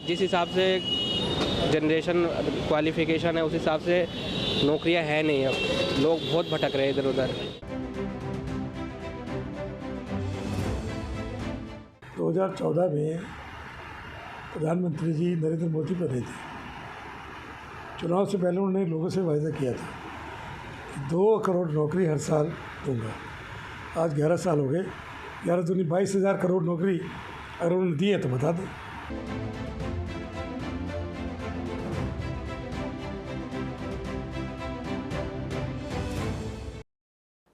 जिस हिसाब से जनरेशन क्वालिफिकेशन है उस हिसाब से नौकरियां है नहीं, अब लोग बहुत भटक रहे हैं इधर उधर। 2014 में प्रधानमंत्री जी नरेंद्र मोदी बने थे। चुनाव से पहले उन्होंने लोगों से वायदा किया था कि 2 करोड़ नौकरी हर साल दूंगा। आज 11 साल हो गए, 11 दूनी 22,000 करोड़ नौकरी अगर उन्होंने दी है तो बता दें।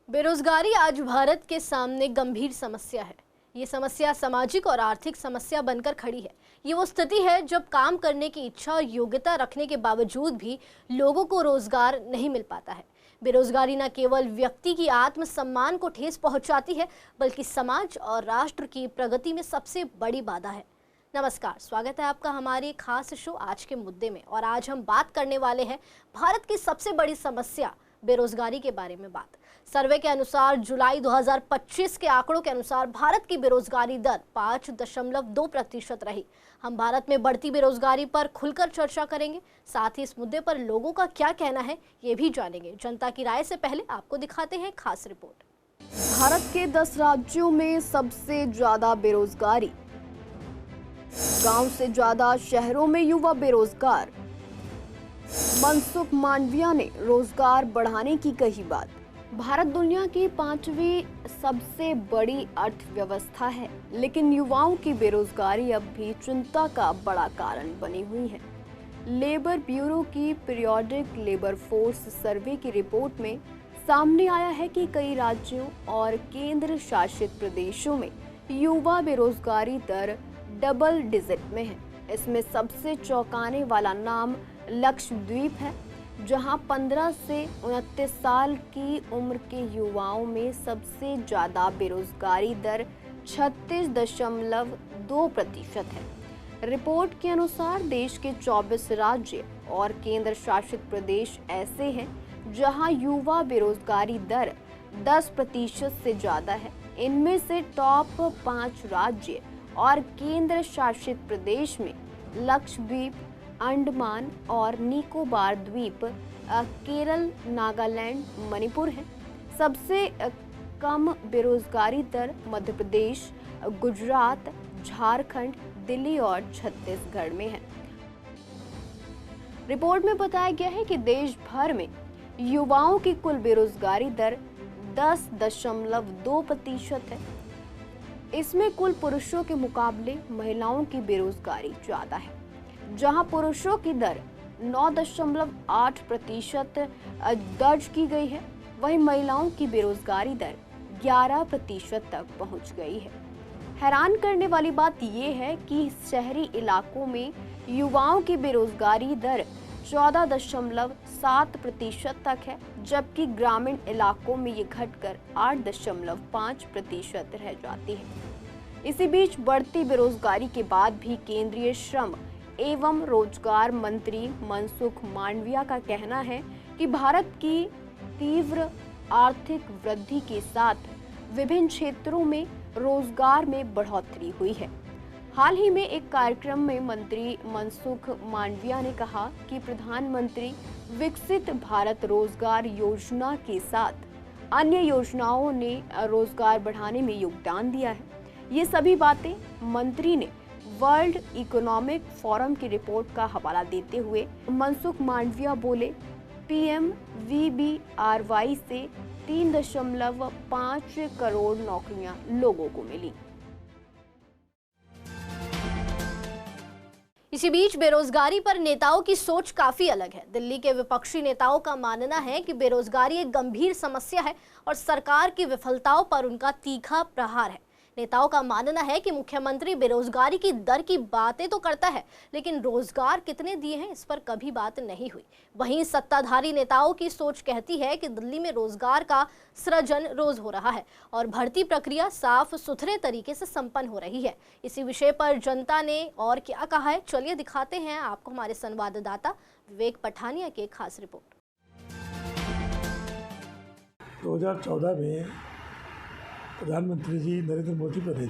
बेरोजगारी आज भारत के सामने गंभीर समस्या है। ये समस्या सामाजिक और आर्थिक समस्या बनकर खड़ी है। ये वो स्थिति है जब काम करने की इच्छा और योग्यता रखने के बावजूद भी लोगों को रोजगार नहीं मिल पाता है। बेरोजगारी न केवल व्यक्ति की आत्मसम्मान को ठेस पहुंचाती है, बल्कि समाज और राष्ट्र की प्रगति में सबसे बड़ी बाधा है। नमस्कार, स्वागत है आपका हमारे खास शो आज के मुद्दे में। और आज हम बात करने वाले हैं भारत की सबसे बड़ी समस्या बेरोजगारी के बारे में। बात सर्वे के अनुसार जुलाई 2025 के आंकड़ों के अनुसार भारत की बेरोजगारी दर 5.2% रही। हम भारत में बढ़ती बेरोजगारी पर खुलकर चर्चा करेंगे, साथ ही इस मुद्दे पर लोगों का क्या कहना है ये भी जानेंगे। जनता की राय से पहले आपको दिखाते हैं खास रिपोर्ट। भारत के 10 राज्यों में सबसे ज्यादा बेरोजगारी, गांव से ज्यादा शहरों में युवा बेरोजगार। मनसुख मांडविया ने रोजगार बढ़ाने की कही बात। भारत दुनिया की 5वीं सबसे बड़ी अर्थव्यवस्था है, लेकिन युवाओं की बेरोजगारी अब भी चिंता का बड़ा कारण बनी हुई है। लेबर ब्यूरो की पीरियोडिक लेबर फोर्स सर्वे की रिपोर्ट में सामने आया है कि कई राज्यों और केंद्र शासित प्रदेशों में युवा बेरोजगारी दर डबल डिजिट में है। इसमें सबसे चौंकाने वाला नाम लक्षद्वीप है, जहां 15 से 29 साल की उम्र के युवाओं में सबसे ज्यादा बेरोजगारी दर 36.2% है। रिपोर्ट के अनुसार देश के 24 राज्य और केंद्र शासित प्रदेश ऐसे हैं जहां युवा बेरोजगारी दर 10% से ज्यादा है। इनमें से टॉप 5 राज्य और केंद्र शासित प्रदेश में लक्षद्वीप, अंडमान और निकोबार द्वीप, केरल, नागालैंड, मणिपुर है। सबसे कम बेरोजगारी दर मध्य प्रदेश, गुजरात, झारखंड, दिल्ली और छत्तीसगढ़ में है। रिपोर्ट में बताया गया है कि देश भर में युवाओं की कुल बेरोजगारी दर 10.2% है। इसमें कुल पुरुषों के मुकाबले महिलाओं की बेरोजगारी ज्यादा है। जहां पुरुषों की दर 9.8% दर्ज की गई है, वहीं महिलाओं की बेरोजगारी दर 11% तक पहुंच गई है। हैरान करने वाली बात यह है कि शहरी इलाकों में युवाओं की बेरोजगारी दर 14.7% तक है, जबकि ग्रामीण इलाकों में ये घटकर 8.5% रह जाती है। इसी बीच बढ़ती बेरोजगारी के बाद भी केंद्रीय श्रम एवं रोजगार मंत्री मनसुख मांडविया का कहना है कि भारत की तीव्र आर्थिक वृद्धि के साथ विभिन्न क्षेत्रों में रोजगार में बढ़ोतरी हुई है। हाल ही में एक कार्यक्रम में मंत्री मनसुख मांडविया ने कहा कि प्रधानमंत्री विकसित भारत रोजगार योजना के साथ अन्य योजनाओं ने रोजगार बढ़ाने में योगदान दिया है। ये सभी बातें मंत्री ने वर्ल्ड इकोनॉमिक फोरम की रिपोर्ट का हवाला देते हुए मनसुख मांडविया बोले, PMVBRY से 3.5 करोड़ नौकरियां लोगों को मिली। इसी बीच बेरोजगारी पर नेताओं की सोच काफी अलग है। दिल्ली के विपक्षी नेताओं का मानना है कि बेरोजगारी एक गंभीर समस्या है और सरकार की विफलताओं पर उनका तीखा प्रहार है। नेताओं का मानना है कि मुख्यमंत्री बेरोजगारी की दर की बातें तो करता है, लेकिन रोजगार कितने दिए हैं इस पर कभी बात नहीं हुई। वहीं सत्ताधारी नेताओं की सोच कहती है कि दिल्ली में रोजगार का सृजन रोज हो रहा है और भर्ती प्रक्रिया साफ सुथरे तरीके से संपन्न हो रही है। इसी विषय पर जनता ने और क्या कहा है, चलिए दिखाते हैं आपको हमारे संवाददाता विवेक पठानिया की खास रिपोर्ट। 2014 में प्रधानमंत्री जी नरेंद्र मोदी बने थे।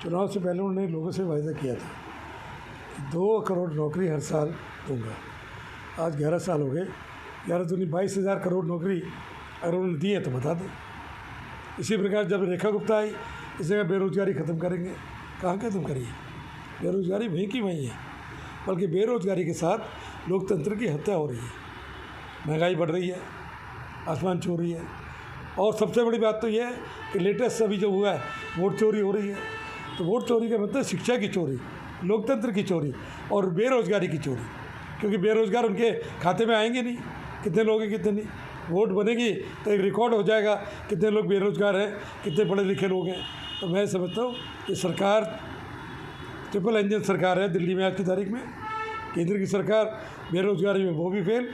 चुनाव से पहले उन्होंने लोगों से वायदा किया था कि 2 करोड़ नौकरी हर साल दूंगा। आज 11 साल हो गए, 11 दूनी 22,000 करोड़ नौकरी अगर उन्होंने दी है तो बता दें। इसी प्रकार जब रेखा गुप्ता आई, इस जगह बेरोज़गारी ख़त्म करेंगे। कहाँ ख़त्म करिए, बेरोज़गारी वहीं की वहीं है, बल्कि बेरोज़गारी के साथ लोकतंत्र की हत्या हो रही है, महंगाई बढ़ रही है, आसमान छू रही है। और सबसे बड़ी बात तो यह है कि लेटेस्ट अभी जो हुआ है, वोट चोरी हो रही है। तो वोट चोरी का मतलब शिक्षा की चोरी, लोकतंत्र की चोरी और बेरोज़गारी की चोरी, क्योंकि बेरोज़गार उनके खाते में आएंगे नहीं, कितने लोग हैं कितने नहीं। वोट बनेगी तो एक रिकॉर्ड हो जाएगा कितने लोग बेरोज़गार हैं, कितने पढ़े लिखे लोग हैं। तो मैं समझता हूँ कि सरकार ट्रिपल इंजन सरकार है दिल्ली में आज की तारीख में। केंद्र की सरकार बेरोज़गारी में वो भी फेल,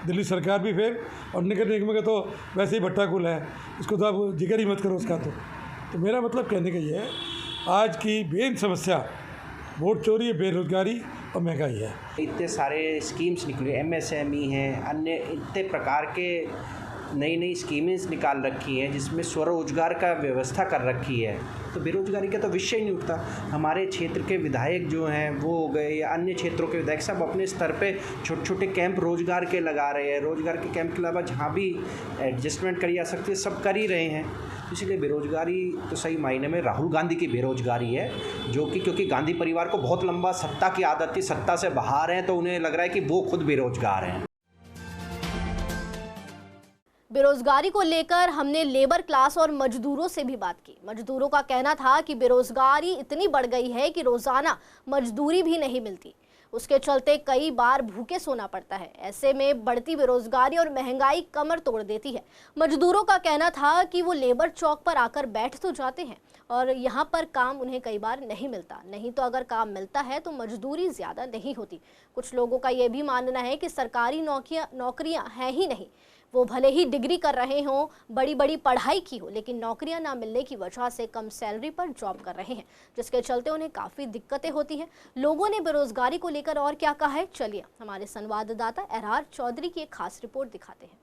दिल्ली सरकार भी फेल, और नगर निगम का तो वैसे ही भट्टा कुल है, इसको तो आप जिक्र ही मत करो उसका। तो मेरा मतलब कहने का ये है, आज की मेन समस्या वोट चोरी, बेरोज़गारी और महंगाई है। इतने सारे स्कीम्स निकले, MSME हैं, अन्य इतने प्रकार के नई नई स्कीमें निकाल रखी हैं जिसमें स्वरोजगार का व्यवस्था कर रखी है, तो बेरोजगारी का तो विषय नहीं उठता। हमारे क्षेत्र के विधायक जो हैं वो हो गए या अन्य क्षेत्रों के विधायक सब अपने स्तर पे छोटे छोटे कैंप रोजगार के लगा रहे हैं। रोजगार के कैंप के अलावा जहाँ भी एडजस्टमेंट करी जा सकती है सब कर ही रहे हैं। इसलिए बेरोजगारी तो सही मायने में राहुल गांधी की बेरोजगारी है, जो कि क्योंकि गांधी परिवार को बहुत लंबा सत्ता की आदत थी, सत्ता से बाहर हैं तो उन्हें लग रहा है कि वो खुद बेरोजगार हैं। बेरोजगारी को लेकर हमने लेबर क्लास और मजदूरों से भी बात की। मजदूरों का कहना था कि बेरोजगारी इतनी बढ़ गई है कि रोजाना मजदूरी भी नहीं मिलती, उसके चलते कई बार भूखे सोना पड़ता है। ऐसे में बढ़ती बेरोजगारी और महंगाई कमर तोड़ देती है। मजदूरों का कहना था कि वो लेबर चौक पर आकर बैठ तो जाते हैं और यहाँ पर काम उन्हें कई बार नहीं मिलता, नहीं तो अगर काम मिलता है तो मजदूरी ज़्यादा नहीं होती। कुछ लोगों का ये भी मानना है कि सरकारी नौकरियाँ हैं ही नहीं, वो भले ही डिग्री कर रहे हों, बड़ी बड़ी पढ़ाई की हो, लेकिन नौकरियां ना मिलने की वजह से कम सैलरी पर जॉब कर रहे हैं, जिसके चलते उन्हें काफ़ी दिक्कतें होती हैं। लोगों ने बेरोजगारी को लेकर और क्या कहा है, चलिए हमारे संवाददाता एरहार चौधरी की एक खास रिपोर्ट दिखाते हैं।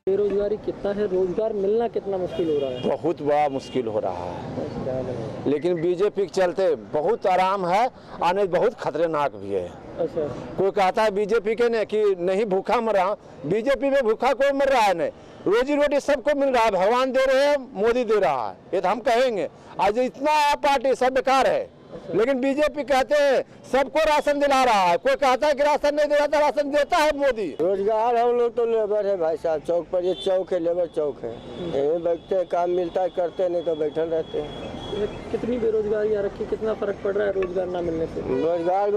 बेरोजगारी कितना है, रोजगार मिलना कितना मुश्किल हो रहा है? बहुत बड़ा मुश्किल हो रहा है, लेकिन बीजेपी के चलते बहुत आराम है और नहीं बहुत खतरनाक भी है। अच्छा, कोई कहता है बीजेपी के ने कि नहीं भूखा मर रहा, बीजेपी में भूखा कोई मर रहा है नहीं, रोजी रोटी सबको मिल रहा है, भगवान दे रहे हैं, मोदी दे रहा है, ये तो हम कहेंगे। आज इतना पार्टी सब बेकार है, लेकिन बीजेपी कहते हैं सबको राशन दिला रहा है, कोई कहता है कि राशन नहीं दे रहा था, राशन देता है मोदी। रोजगार हम लोग तो लेबर है भाई साहब, चौक पर ये चौक है, लेबर चौक है, यहीं बैठते हैं, काम मिलता है करते, नहीं तो बैठे रहते हैं। कितनी बेरोजगारी आ रखी, कितना फर्क पड़ रहा है रोजगार ना मिलने से? रोजगार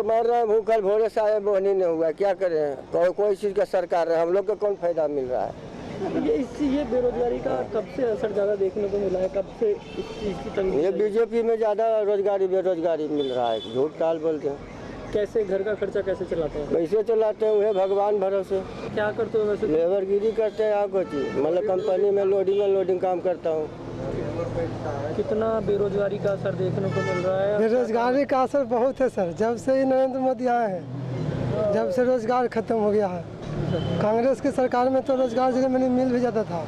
मर रहे हैं भूखल, भोरे से आए बोहनी नहीं हुआ, क्या करें, कोई चीज़ का सरकार है, हम लोग को कौन फायदा मिल रहा है? ये बेरोजगारी का कब से असर ज़्यादा देखने को मिला है, कब से इस चीज़ की तंगी? ये बीजेपी में ज़्यादा बेरोजगारी मिल रहा है, झूठ काल बोलते हैं। कैसे घर का खर्चा कैसे चलाते हैं? कैसे चलाते हैं वह भगवान भरोसे। क्या करते हो वैसे? लेबरगिरी करते हैं, आप कुछ मतलब कंपनी में लोडिंग काम करता हूँ। कितना बेरोजगारी का असर देखने को मिल रहा है? बेरोजगारी का असर बहुत है सर, जब से नरेंद्र मोदी आए हैं, जब से रोजगार खत्म हो गया है। कांग्रेस की सरकार में तो रोजगार जगह में मिल भी जाता था,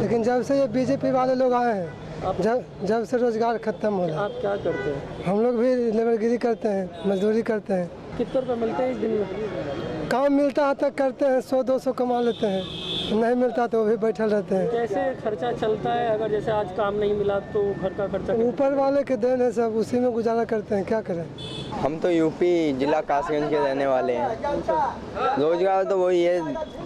लेकिन जब से ये बीजेपी वाले लोग आए हैं, जब से रोजगार खत्म हो रहा है। आप क्या करते हैं? हम लोग भी लेबरगिरी करते हैं, मजदूरी करते हैं। कितने रुपये मिलते हैं एक दिन में? काम मिलता है तो करते हैं, 100-200 कमा लेते हैं, नहीं मिलता तो वो भी बैठल रहते हैं। कैसे खर्चा चलता है? अगर जैसे आज काम नहीं मिला तो घर का खर्चा? ऊपर वाले के देन है सब, उसी में गुजारा करते हैं, क्या करें। हम तो यूपी जिला कासगंज के रहने वाले हैं। रोजगार तो वही है,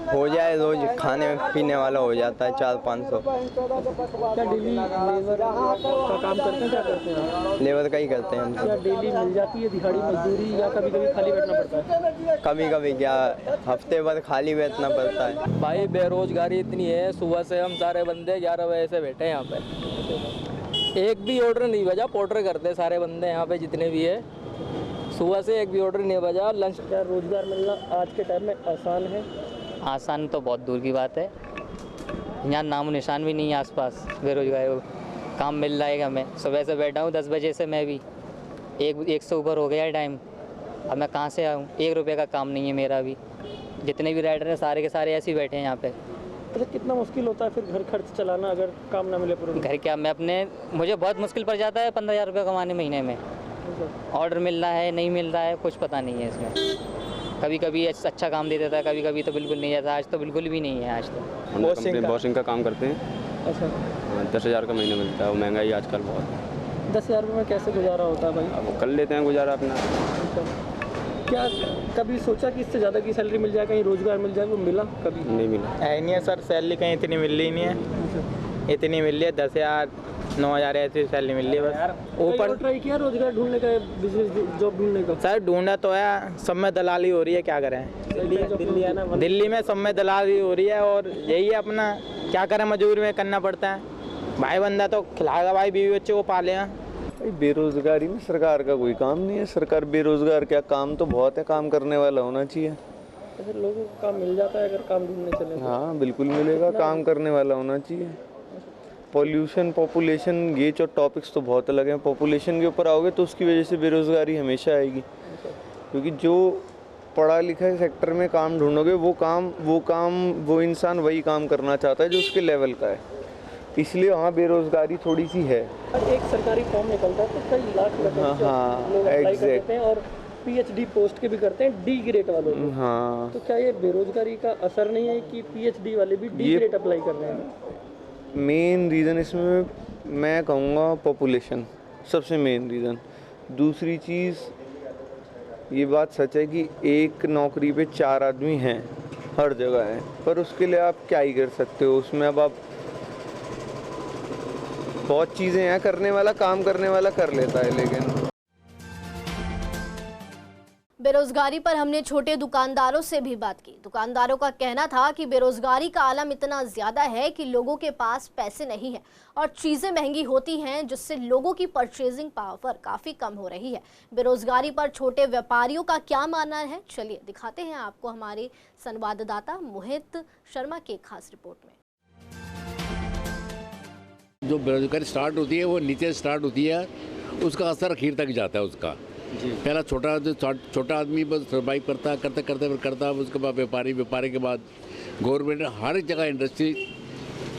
हो जाए रोज खाने पीने वाला हो जाता है 400-500। क्या डेली लेबर का काम करते हैं? क्या करते हैं? लेबर का ही करते हैं हम। क्या डेली मिल जाती है दिहाड़ी मजदूरी या कभी कभी खाली बैठना पड़ता है? कभी कभी क्या हफ्ते भर खाली बैठना पड़ता है। भाई बेरोजगारी इतनी है, सुबह से हम सारे बंदे 11 बजे से बैठे हैं यहाँ पे, एक भी ऑर्डर नहीं बजा। पोर्टर करते सारे बंदे यहाँ पे जितने भी है, सुबह से एक भी ऑर्डर नहीं बजा। लंच। क्या रोजगार मिलना आज के टाइम में आसान है? आसान तो बहुत दूर की बात है, यहाँ नामो निशान भी नहीं है आसपास बेरोजगारी। काम मिल रहा है हमें, सुबह से बैठा हूँ 10 बजे से, मैं भी एक से ऊपर हो गया है टाइम। अब मैं कहाँ से आऊँ? 1 रुपये का काम नहीं है मेरा भी। जितने भी राइडर हैं सारे के सारे ऐसे ही बैठे हैं यहाँ पे। अच्छा, कितना मुश्किल होता है फिर घर खर्च चलाना अगर काम ना मिले पूरा? घर क्या, मैं अपने मुझे बहुत मुश्किल पड़ जाता है 15,000 रुपये कमाने महीने में। ऑर्डर मिल रहा है नहीं मिल रहा है कुछ पता नहीं है इसमें। कभी कभी अच्छा काम दे देता है, कभी कभी तो बिल्कुल नहीं आता। आज तो बिल्कुल भी नहीं है। आज तो वॉशिंग का काम करते हैं। अच्छा, 10,000 का महीने मिलता है। महंगाई आजकल बहुत। 10,000 रुपये में कैसे गुजारा होता है भाई? अब कर लेते हैं गुजारा अपना। क्या कभी सोचा कि इससे ज़्यादा की सैलरी मिल जाए, कहीं रोजगार मिल जाए? वो मिला कभी? नहीं मिला। है नहीं है सर, सैलरी कहीं इतनी मिल रही नहीं है। इतनी मिल रही है 10,000 9,000 ऐसी सैलरी मिल रही है बस। ऊपर ट्राई किया रोजगार ढूंढने का, बिजनेस जॉब ढूंढने का? सर ढूंढा तो है, सब में दलाली हो रही है, क्या करें। दिल्ली है ना, दिल्ली में सब में दलाली हो रही है और यही है अपना, क्या करें, मजबूरी में करना पड़ता है। भाई बंदा तो खिलाएगा, भाई बीवी बच्चे को पाले हैं। बेरोजगारी में सरकार का कोई काम नहीं है। सरकार बेरोजगार क्या, काम तो बहुत है, काम करने वाला होना चाहिए। अगर लोगों को काम मिल जाता है अगर काम ढूंढने चले? हाँ बिल्कुल मिलेगा, काम करने वाला होना चाहिए। पॉल्यूशन, पॉपुलेशन, ये जो टॉपिक्स तो बहुत अलग हैं। पॉपुलेशन के ऊपर आओगे तो उसकी वजह से बेरोजगारी हमेशा आएगी, क्योंकि जो पढ़ा लिखा सेक्टर में काम ढूंढोगे वो इंसान वही काम करना चाहता है जो उसके लेवल का है, इसलिए वहाँ बेरोजगारी थोड़ी सी है। एक सरकारी फॉर्म निकलता है तो कई लाख लोग अप्लाई कर देते हैं और पीएचडी पोस्ट के भी करते हैं डी ग्रेड वालों को। हाँ, तो क्या ये बेरोजगारी का असर नहीं है कि पीएचडी वाले भी डी ग्रेड अप्लाई कर रहे हैं? मेन रीज़न इसमें मैं कहूँगा पॉपुलेशन सबसे मेन रीज़न। दूसरी चीज़ ये बात सच है कि एक नौकरी पे 4 आदमी हैं हर जगह है, पर उसके लिए आप क्या ही कर सकते हो। उसमें अब आप बहुत चीज़ें हैं, करने वाला काम करने वाला कर लेता है। लेकिन बेरोजगारी पर हमने छोटे दुकानदारों से भी बात की। दुकानदारों का कहना था कि बेरोजगारी का आलम इतना ज़्यादा है कि लोगों के पास पैसे नहीं है और चीज़ें महंगी होती हैं, जिससे लोगों की परचेजिंग पावर काफ़ी कम हो रही है। बेरोजगारी पर छोटे व्यापारियों का क्या मानना है, चलिए दिखाते हैं आपको हमारे संवाददाता मोहित शर्मा की खास रिपोर्ट में। जो बेरोजगारी स्टार्ट होती है वो नीचे स्टार्ट होती है, उसका असर आखिर तक जाता है उसका। पहला छोटा आदमी बस सर्वाइव करता है, उसके बाद व्यापारी के बाद गवर्नमेंट। हर जगह इंडस्ट्री,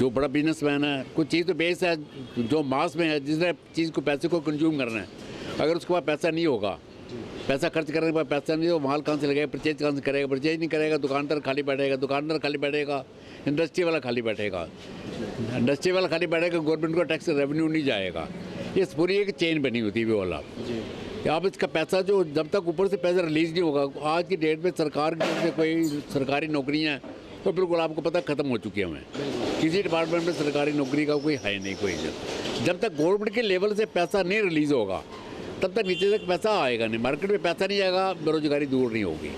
जो बड़ा बिजनेसमैन है कुछ चीज़ तो बेस है, जो मास में है, जिसने चीज़ को पैसे को कंज्यूम करना है, अगर उसके पास पैसा नहीं होगा, पैसा खर्च करने के बाद पैसा नहीं हो, माल कहाँ से लगेगा, परचेज कहाँ से करेगा, परचेज नहीं करेगा, दुकानदार खाली बैठेगा, इंडस्ट्री वाला खाली बैठेगा, गवर्नमेंट को टैक्स रेवेन्यू नहीं जाएगा। ये पूरी एक चेन बनी होती है वाला। आप इसका पैसा जो जब तक ऊपर से पैसा रिलीज़ नहीं होगा, आज की डेट में सरकार की कोई सरकारी नौकरियाँ हैं तो बिल्कुल आपको पता ख़त्म हो चुकी है। हमें किसी डिपार्टमेंट में सरकारी नौकरी का कोई है नहीं, कोई जब तक गवर्नमेंट के लेवल से पैसा नहीं रिलीज़ होगा तब तक नीचे तक पैसा आएगा नहीं, मार्केट में पैसा नहीं आएगा, बेरोजगारी दूर नहीं होगी।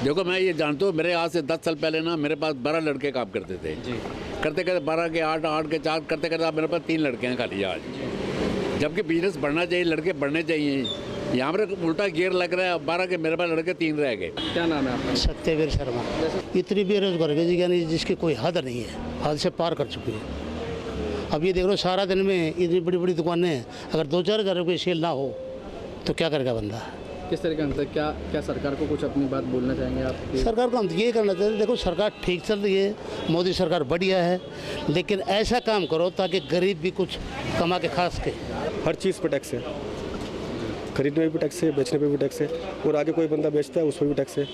देखो मैं ये जानता हूँ, मेरे आज से 10 साल पहले ना मेरे पास 12 लड़के काम करते थे, करते 12 के 8, 8 के 4 करते मेरे पास 3 लड़के हैं खाली आज। जबकि बिजनेस बढ़ना चाहिए, लड़के बढ़ने चाहिए, यहाँ पर उल्टा गियर लग रहा है। 12 के मेरे पास लड़के 3 रह गए। क्या नाम है आपका? सत्यवीर शर्मा। इतनी बेरोजगारी की यानी जिसकी कोई हद नहीं है, हद से पार कर चुकी है। अब ये देख लो, सारा दिन में इतनी बड़ी बड़ी दुकानें हैं, अगर 2-4 हज़ार रुपये सेल ना हो तो क्या करेगा बंदा? किस तरीके से क्या सरकार को कुछ अपनी बात बोलना चाहेंगे आप? सरकार को हम ये करना चाहते हैं, देखो सरकार ठीक चल रही है, मोदी सरकार बढ़िया है, लेकिन ऐसा काम करो ताकि गरीब भी कुछ कमा के खा सके। हर चीज़ पर टैक्स है, खरीदने में भी टैक्स है, बेचने पे भी टैक्स है, और आगे कोई बंदा बेचता है उस पर भी टैक्स है।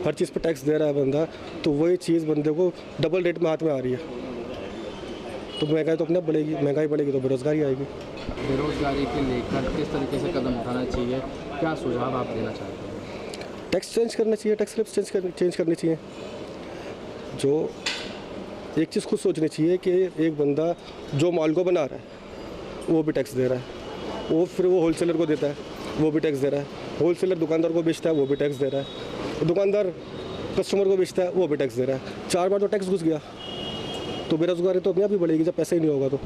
हर चीज़ पर टैक्स दे रहा है बंदा, तो वही चीज़ बंदे को डबल रेट में हाथ में आ रही है। तो महंगाई तो अपने बढ़ेगी, महंगाई बढ़ेगी तो बेरोजगारी आएगी। बेरोजगारी के लेकर किस तरीके से कदम उठाना चाहिए, क्या सुझाव आप देना चाहते हैं? टैक्स चेंज करना चाहिए, टैक्स स्लैब्स चेंज करनी चाहिए। जो एक चीज़ खुद सोचनी चाहिए कि एक बंदा जो माल को बना रहा है वो भी टैक्स दे रहा है, वो फिर वो होलसेलर को देता है, वो भी टैक्स दे रहा है, होलसेलर दुकानदार को बेचता है, वो भी टैक्स दे रहा है, दुकानदार कस्टमर को बेचता है, वो भी टैक्स दे रहा है। 4 बार तो टैक्स घुस गया, तो बेरोजगारी तो अपने आप ही बढ़ेगी जब पैसा ही नहीं होगा तो।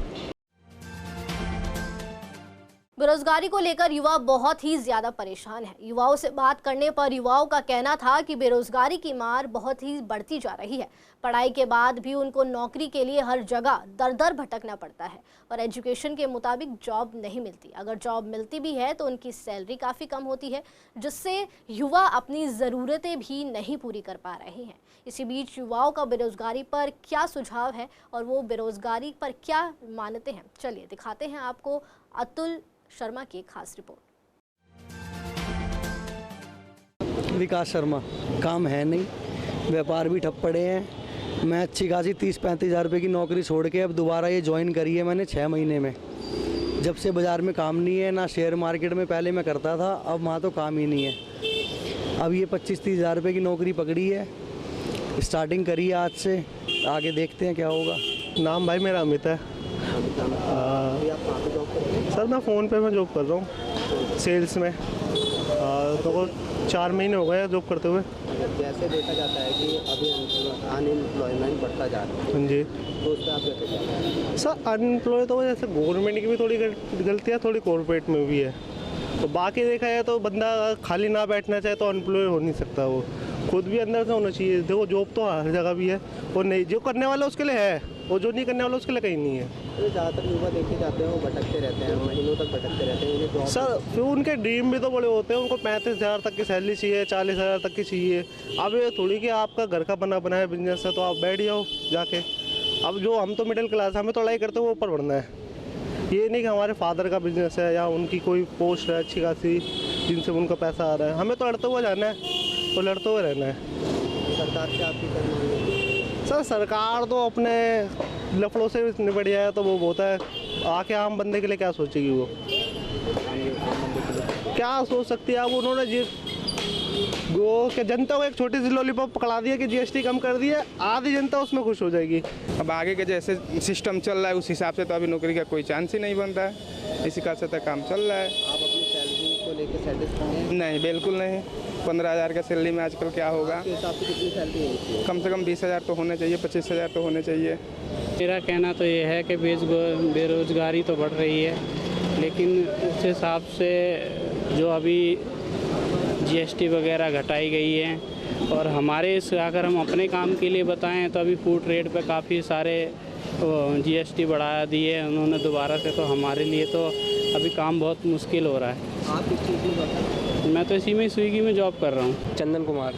बेरोजगारी को लेकर युवा बहुत ही ज्यादा परेशान है। युवाओं से बात करने पर युवाओं का कहना था कि बेरोजगारी की मार बहुत ही बढ़ती जा रही है। पढ़ाई के बाद भी उनको नौकरी के लिए हर जगह दर दर भटकना पड़ता है और एजुकेशन के मुताबिक जॉब नहीं मिलती। अगर जॉब मिलती भी है तो उनकी सैलरी काफ़ी कम होती है, जिससे युवा अपनी ज़रूरतें भी नहीं पूरी कर पा रहे हैं। इसी बीच युवाओं का बेरोजगारी पर क्या सुझाव है और वो बेरोजगारी पर क्या मानते हैं, चलिए दिखाते हैं आपको अतुल शर्मा की एक खास रिपोर्ट। विकास शर्मा, काम है नहीं, व्यापार भी ठप पड़े हैं। मैं अच्छी खासी 30-35 हज़ार रुपये की नौकरी छोड़ के अब दोबारा ये ज्वाइन करी है मैंने 6 महीने में। जब से बाज़ार में काम नहीं है, ना शेयर मार्केट में पहले मैं करता था, अब वहाँ तो काम ही नहीं है। अब ये 25-30 हज़ार रुपये की नौकरी पकड़ी है, स्टार्टिंग करी है आज से, आगे देखते हैं क्या होगा। नाम भाई मेरा अमित है। सर मैं फ़ोन पे में जॉब कर रहा हूँ, सेल्स में। तो 4 महीने हो गए जॉब करते हुए। जैसे देखा जाता है कि अभी अनएम्प्लॉयमेंट बढ़ता जा रहा है, हाँ जी, तो उस पर आप क्या कहते हैं? सर अनएम्प्लॉय तो जैसे गवर्नमेंट की भी थोड़ी गलतियाँ, थोड़ी कॉर्पोरेट में भी है। तो बाकी देखा जाए तो बंदा खाली ना बैठना चाहे तो अनएम्प्लॉय हो नहीं सकता, वो खुद भी अंदर से होना चाहिए। देखो जॉब तो हर जगह भी है, और नहीं जो करने वाला उसके लिए है, और जो नहीं करने वाला उसके लिए कहीं नहीं है। तो ज़्यादातर युवा देखे जाते हैं वो भटकते रहते हैं, महीनों तक भटकते रहते हैं। सर फिर उनके ड्रीम भी तो बड़े होते हैं, उनको 35,000 तक की सैलरी चाहिए, 40,000 तक की चाहिए। अब ये थोड़ी कि आपका घर का बना बनाया बिजनेस है तो आप बैठ जाओ जाके। अब जो हम तो मिडिल क्लास, हमें तो लड़ाई करते हुए ऊपर बढ़ना है। ये नहीं कि हमारे फादर का बिजनेस है या उनकी कोई पोस्ट है अच्छी खासी जिनसे उनका पैसा आ रहा है, हमें तो लड़ते हुए जाना है और लड़ते हुए रहना है। सरकार से आपकी करना, सर सरकार तो अपने लफड़ों से निपट जाए तो वो बहुत है, आके आम बंदे के लिए क्या सोचेगी? वो क्या सोच सकती है? अब उन्होंने वो कि जनता को एक छोटी सी लॉलीपॉप पकड़ा दिया कि जीएसटी कम कर दिया, आधी जनता उसमें खुश हो जाएगी। अब आगे के जैसे सिस्टम चल रहा है उस हिसाब से तो अभी नौकरी का कोई चांस ही नहीं बनता है, इसी का से तो काम चल रहा है। आप अपनी सैलरी को लेकर सेटिस्फाई हैं? नहीं, बिल्कुल नहीं। 15,000 का सैलरी में आजकल क्या होगा? आपके हिसाब से कितनी सैलरी है? कम से कम 20,000 तो होने चाहिए, 25,000 तो होने चाहिए। मेरा कहना तो ये है कि बेरोज़गारी तो बढ़ रही है, लेकिन उस हिसाब से जो अभी जीएसटी वगैरह घटाई गई है, और हमारे अगर हम अपने काम के लिए बताएं तो अभी फूड रेट पे काफ़ी सारे जीएसटी बढ़ा दिए उन्होंने दोबारा से, तो हमारे लिए तो अभी काम बहुत मुश्किल हो रहा है। आप किस चीज़ में बताएं? मैं तो इसी में स्विगी में जॉब कर रहा हूँ। चंदन कुमार।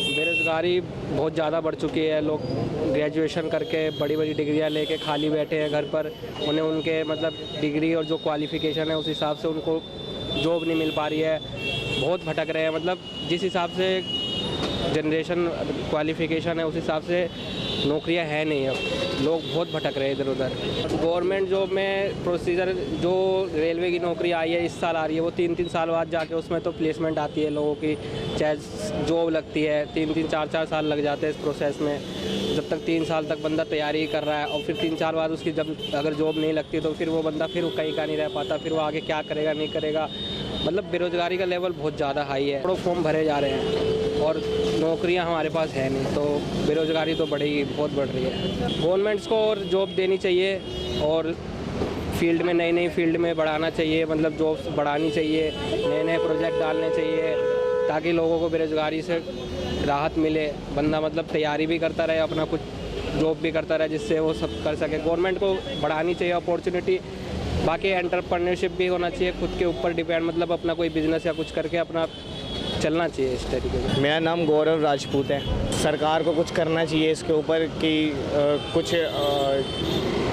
बेरोज़गारी बहुत ज़्यादा बढ़ चुकी है। लोग ग्रेजुएशन करके बड़ी बड़ी डिग्रियां लेके खाली बैठे हैं घर पर, उन्हें उनके मतलब डिग्री और जो क्वालिफ़िकेशन है उस हिसाब से उनको जॉब नहीं मिल पा रही है, बहुत भटक रहे हैं। मतलब जिस हिसाब से जनरेशन क्वालिफ़िकेशन है उस हिसाब से नौकरियां है नहीं, अब लोग बहुत भटक रहे हैं इधर उधर। गवर्नमेंट जॉब में प्रोसीजर जो रेलवे की नौकरी आई है इस साल आ रही है, वो 3-3 साल बाद जाके उसमें तो प्लेसमेंट आती है लोगों की, चाहे जॉब लगती है 3-3, 4-4 साल लग जाते हैं इस प्रोसेस में। जब तक 3 साल तक बंदा तैयारी कर रहा है और फिर 3 साल बाद उसकी जब अगर जॉब नहीं लगती तो फिर वो बंदा फिर कहीं का नहीं रह पाता, फिर वो आगे क्या करेगा नहीं करेगा। मतलब बेरोज़गारी का लेवल बहुत ज़्यादा हाई है, करोड़ों फॉर्म भरे जा रहे हैं और नौकरियां हमारे पास है नहीं, तो बेरोज़गारी तो बढ़ेगी, बहुत बढ़ रही है। गवर्नमेंट्स को और जॉब देनी चाहिए और फील्ड में नई फील्ड में बढ़ाना चाहिए, मतलब जॉब्स बढ़ानी चाहिए, नए प्रोजेक्ट डालने चाहिए ताकि लोगों को बेरोज़गारी से राहत मिले। बंदा मतलब तैयारी भी करता रहे, अपना कुछ जॉब भी करता रहे, जिससे वो सब कर सके। गवर्नमेंट को बढ़ानी चाहिए अपॉर्चुनिटी। बाकी एंटरप्रेन्योरशिप भी होना चाहिए, खुद के ऊपर डिपेंड, मतलब अपना कोई बिजनेस या कुछ करके अपना चलना चाहिए इस तरीके से। मेरा नाम गौरव राजपूत है। सरकार को कुछ करना चाहिए इसके ऊपर कि कुछ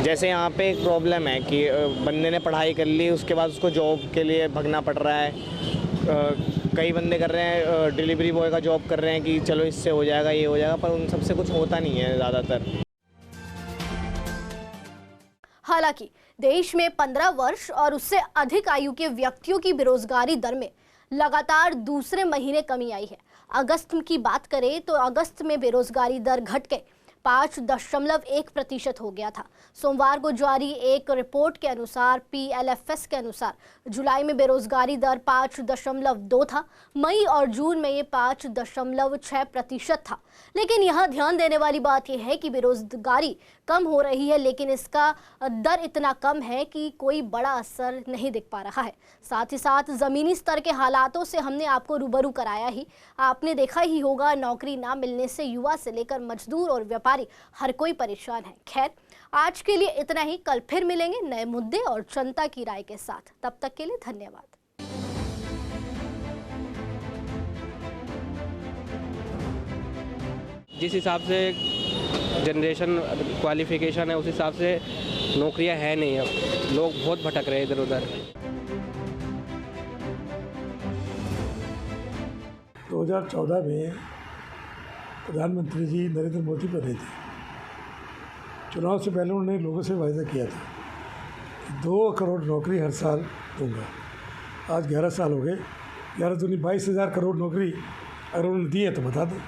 जैसे यहाँ पे एक प्रॉब्लम है कि बंदे ने पढ़ाई कर ली, उसके बाद उसको जॉब के लिए भगना पड़ रहा है। कई बंदे कर रहे हैं डिलीवरी बॉय का जॉब कर रहे हैं कि चलो इससे हो जाएगा, ये हो जाएगा, पर उन सबसे कुछ होता नहीं है ज़्यादातर। हालांकि देश में 15 वर्ष और उससे अधिक आयु के व्यक्तियों की बेरोजगारी दर में लगातार दूसरे महीने कमी आई है। अगस्त की बात करें तो अगस्त में बेरोजगारी दर घट के 5.1% हो गया था। सोमवार को जारी एक रिपोर्ट के अनुसार PLFS के अनुसार जुलाई में बेरोजगारी दर 5.2 था। मई और जून में ये 5.6% था। लेकिन यहाँ ध्यान देने वाली बात यह है कि बेरोजगारी कम हो रही है, लेकिन इसका दर इतना कम है कि कोई बड़ा असर नहीं दिख पा रहा है। साथ ही साथ ज़मीनी स्तर के हालातों से हमने आपको रूबरू कराया ही। आपने देखा ही होगा, नौकरी ना मिलने से युवा से लेकर मजदूर और व्यापारी हर कोई परेशान है। खैर, आज के लिए इतना ही। कल फिर मिलेंगे नए मुद्दे और जनता की राय के साथ। तब तक के लिए धन्यवाद। जिस हिसाब से जनरेशन क्वालिफिकेशन है उस हिसाब से नौकरियां है नहीं। अब लोग बहुत भटक रहे हैं इधर उधर। 2014 में प्रधानमंत्री जी नरेंद्र मोदी बने थे। चुनाव से पहले उन्होंने लोगों से वायदा किया था कि 2 करोड़ नौकरी हर साल दूंगा। आज 11 साल हो गए। 11 दूनी 22,000 करोड़ नौकरी अगर उन्होंने दी है तो बता दें।